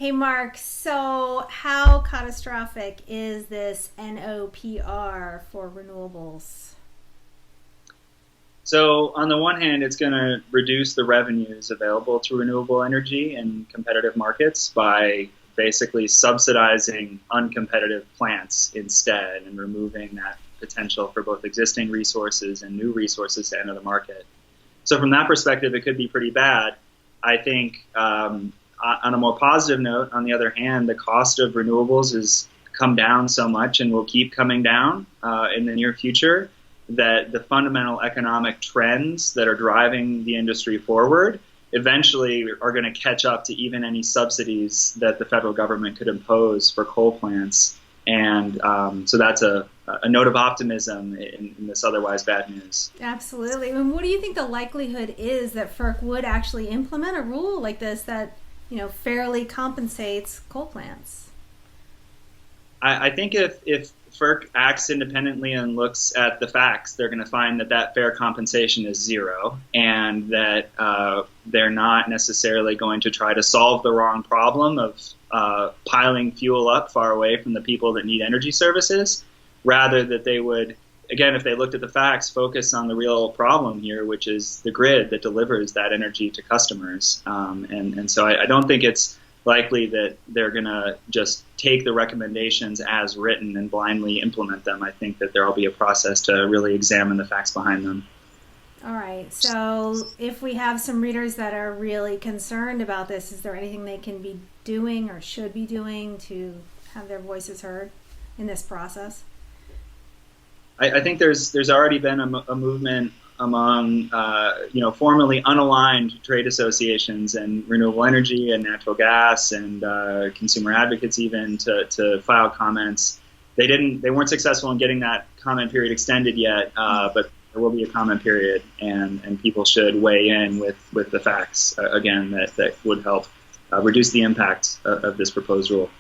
Hey Mark, so how catastrophic is this NOPR for renewables? So on the one hand, it's going to reduce the revenues available to renewable energy in competitive markets by basically subsidizing uncompetitive plants instead and removing that potential for both existing resources and new resources to enter the market. So from that perspective, it could be pretty bad. I think on a more positive note, on the other hand, the cost of renewables has come down so much and will keep coming down in the near future that the fundamental economic trends that are driving the industry forward eventually are going to catch up to even any subsidies that the federal government could impose for coal plants. And so that's a note of optimism in this otherwise bad news. Absolutely. And what do you think the likelihood is that FERC would actually implement a rule like this that, fairly compensates coal plants? I think if FERC acts independently and looks at the facts, they're going to find that fair compensation is zero, and that they're not necessarily going to try to solve the wrong problem of piling fuel up far away from the people that need energy services. Rather, that they would, again, if they looked at the facts, focus on the real problem here, which is the grid that delivers that energy to customers. And so I don't think it's likely that they're going to just take the recommendations as written and blindly implement them. I think that there will be a process to really examine the facts behind them. All right. So if we have some readers that are really concerned about this, is there anything they can be doing or should be doing to have their voices heard in this process? I think there's already been a movement among formerly unaligned trade associations and renewable energy and natural gas and consumer advocates even to file comments. They weren't successful in getting that comment period extended yet, but there will be a comment period, and people should weigh in with the facts again that would help reduce the impact of this proposed rule.